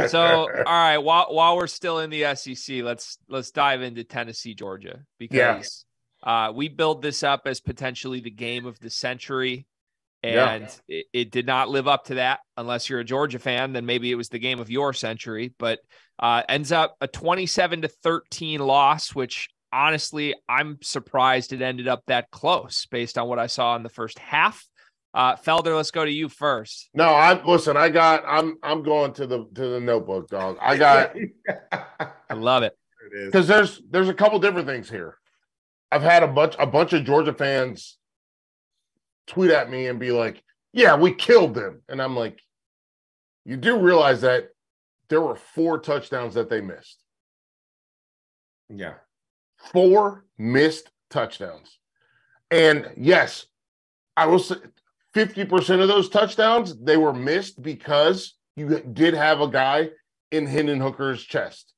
So, all right, while we're still in the SEC, let's dive into Tennessee, Georgia, because we build this up as potentially the game of the century, and it did not live up to that. Unless you're a Georgia fan, then maybe it was the game of your century, but ends up a 27-13 loss, which honestly, I'm surprised it ended up that close based on what I saw in the first half. Felder, let's go to you first. No, I'm going to the notebook, dog. I love it. Because there's a couple different things here. I've had a bunch of Georgia fans tweet at me and be like, yeah, we killed them. And I'm like, you do realize that there were 4 touchdowns that they missed. Yeah. 4 missed touchdowns. And yes, I will say 50% of those touchdowns, they were missed because you did have a guy in Hendon Hooker's chest.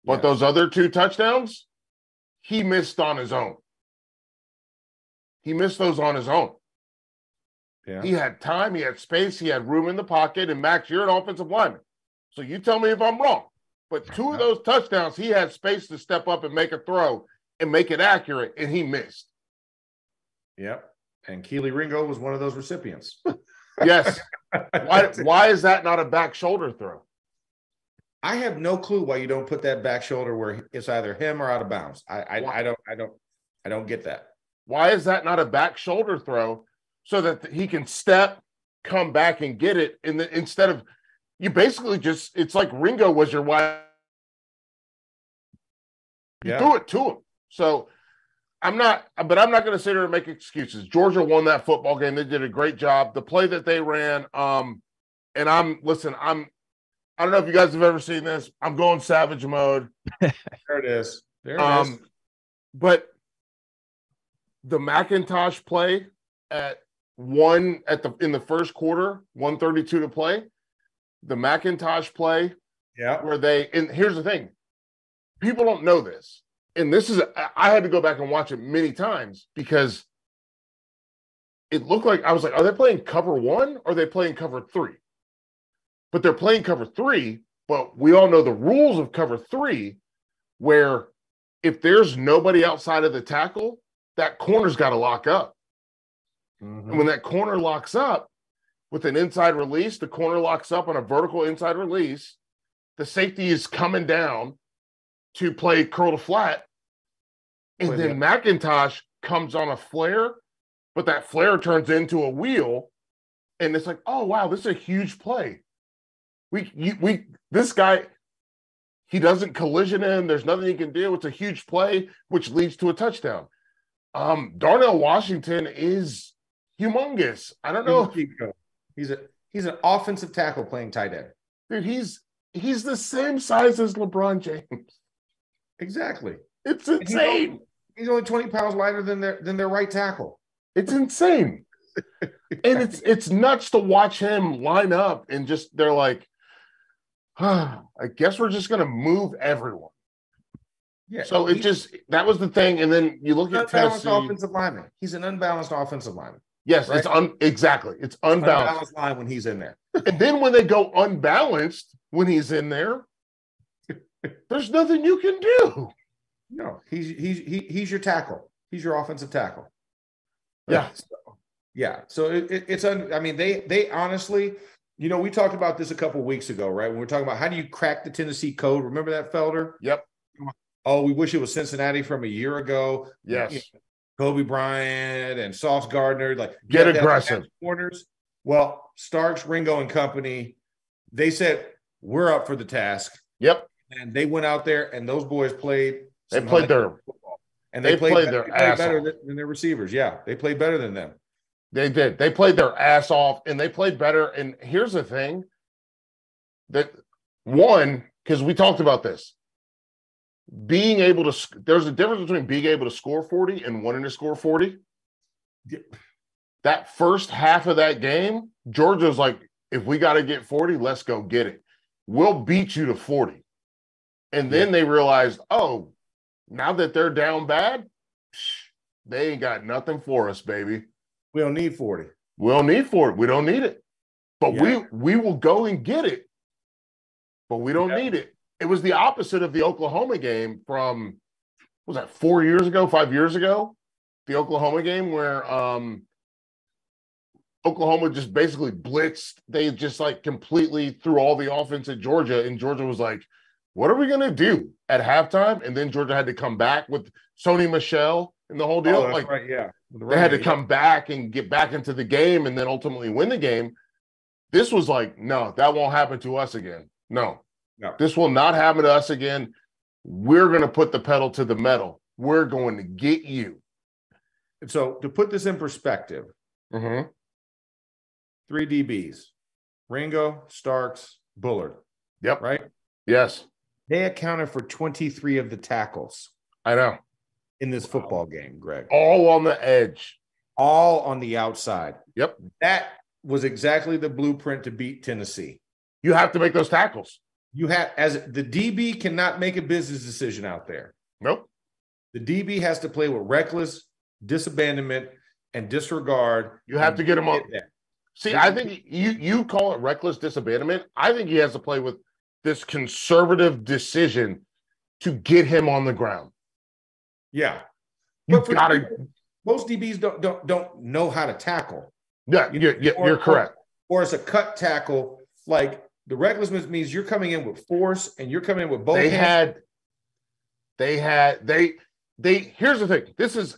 But those other 2 touchdowns, he missed on his own. He missed those on his own. Yeah. He had time, he had space, he had room in the pocket. And Max, you're an offensive lineman. So you tell me if I'm wrong. But 2 of those touchdowns, he had space to step up and make a throw and make it accurate, and he missed. Yep. And Keely Ringo was one of those recipients. Yes. Why is that not a back shoulder throw? I have no clue why you don't put that back shoulder where it's either him or out of bounds. I don't get that. Why is that not a back shoulder throw so that he can step, come back and get it instead of you basically just it's like Ringo was your wide. You threw it to him. So I'm not going to sit here and make excuses. Georgia won that football game. They did a great job. The play that they ran, and I don't know if you guys have ever seen this. I'm going savage mode. There it is. There it is. But the McIntosh play in the first quarter, 1:32 to play. The McIntosh play, where and here's the thing. People don't know this. And I had to go back and watch it many times because it looked like, I was like, are they playing cover 1 or are they playing cover 3? But they're playing cover 3, but we all know the rules of cover 3, where if there's nobody outside of the tackle, that corner's got to lock up. Mm-hmm. And when that corner locks up with an inside release, the corner locks up on a vertical inside release, the safety is coming down to play curl to flat. And then McIntosh comes on a flare, but that flare turns into a wheel. And it's like, oh, wow, this is a huge play. This guy, he doesn't collision in. There's nothing he can do. It's a huge play, which leads to a touchdown. Darnell Washington is humongous. I don't know. He's an offensive tackle playing tight end. Dude, he's the same size as LeBron James. Exactly. It's insane. He's only 20 pounds lighter than their right tackle. It's insane. And it's nuts to watch him line up and just they're like, I guess we're just gonna move everyone. Yeah. So that was the thing. And then you look at Tennessee. Offensive lineman. He's an unbalanced offensive lineman. Yes, right? Exactly. It's unbalanced. Unbalanced line when he's in there. And then when they go unbalanced when he's in there, there's nothing you can do. No, he's your tackle. He's your offensive tackle. Yeah. So it's I mean, they honestly, we talked about this a couple of weeks ago, right? When we were talking about how do you crack the Tennessee code? Remember that, Felder? Yep. Oh, we wish it was Cincinnati from a year ago. Yes. Kobe Bryant and Sauce Gardner, get aggressive corners. Well, Starks, Ringo, and company, they said we're up for the task. Yep. And they went out there, and those boys played. They played their football, and they played their ass better off. than their receivers. Yeah, they played better than them. They did. They played their ass off, and they played better. And here's the thing: because we talked about this, being able to. There's a difference between being able to score 40 and wanting to score 40. That first half of that game, Georgia's like, if we got to get 40, let's go get it. We'll beat you to 40. And then they realized, oh, now that they're down bad, they ain't got nothing for us, baby. We don't need 40. We don't need 40. We don't need it. But we will go and get it but we don't need it. It was the opposite of the Oklahoma game from, what was that, 4 years ago, 5 years ago? The Oklahoma game where Oklahoma just basically blitzed. They just like completely threw all the offense at Georgia, and Georgia was like, what are we going to do at halftime? And then Georgia had to come back with Sony Michel and the whole deal. Oh, that's right, yeah. They had to come back and get back into the game and then ultimately win the game. This was like, no, that won't happen to us again. No. This will not happen to us again. We're going to put the pedal to the metal. We're going to get you. And so to put this in perspective, 3 DBs, Ringo, Starks, Bullard. Yep. Right? Yes. They accounted for 23 of the tackles. I know. In this football game, Greg. All on the edge. All on the outside. Yep. That was exactly the blueprint to beat Tennessee. You have to make those tackles. You have, as the DB cannot make a business decision out there. Nope. The DB has to play with reckless disabandonment and disregard. You have to get him on. See, I think you call it reckless disabandonment. I think he has to play with this conservative decision to get him on the ground. Yeah. You gotta. Most DBs don't know how to tackle. Yeah, you're correct. Or it's a cut tackle. Like the recklessness means you're coming in with force and you're coming in with both hands. Here's the thing. This is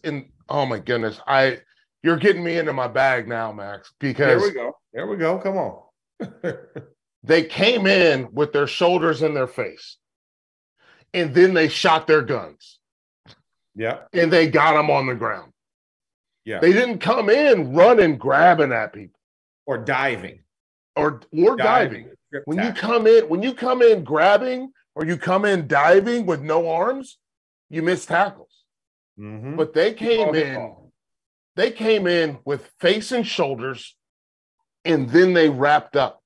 oh my goodness. You're getting me into my bag now, Max, because There we go. Come on. They came in with their shoulders in their face, and then they shot their guns. Yeah. And they got them on the ground. Yeah. They didn't come in running, grabbing at people. Or diving. Or diving. When you come in grabbing, or you come in diving with no arms, you miss tackles. Mm-hmm. But they came in with face and shoulders, and then they wrapped up.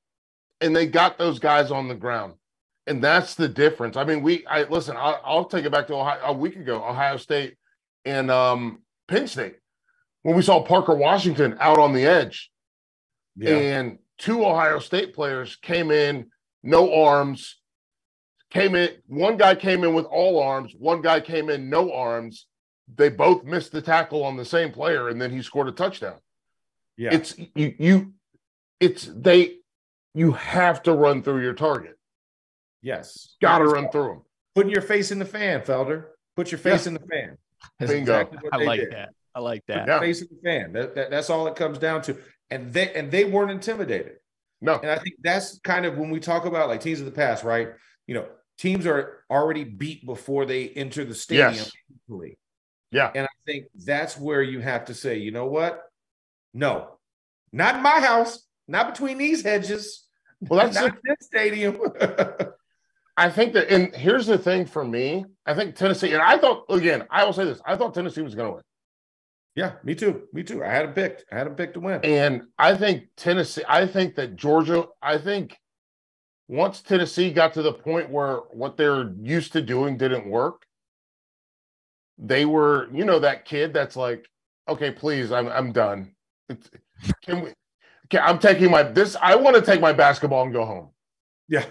And they got those guys on the ground. And that's the difference. I mean, I'll take it back to a week ago, Ohio State and Penn State, when we saw Parker Washington out on the edge. Yeah. And 2 Ohio State players came in, no arms, one guy came in with all arms, one guy came in no arms. They both missed the tackle on the same player, and then he scored a touchdown. Yeah. You have to run through your target. Yes. Got to run through them. Putting your face in the fan, Felder. Put your face in the fan. Bingo. Exactly I like that. I like that. Put your face in the fan. That's all it comes down to. And they weren't intimidated. No. And I think that's kind of when we talk about like teams of the past, right? You know, teams are already beat before they enter the stadium. Yes. Yeah. And I think that's where you have to say, you know what? No, not in my house, not between these hedges. Well, that's not this stadium. I think that, and here's the thing for me. I think Tennessee, and I thought, again, I will say this, I thought Tennessee was going to win. Yeah, me too. I had them picked to win. And I think that Georgia, once Tennessee got to the point where what they're used to doing didn't work, they were, that kid that's like, okay, please, I'm done. I want to take my basketball and go home. Yeah.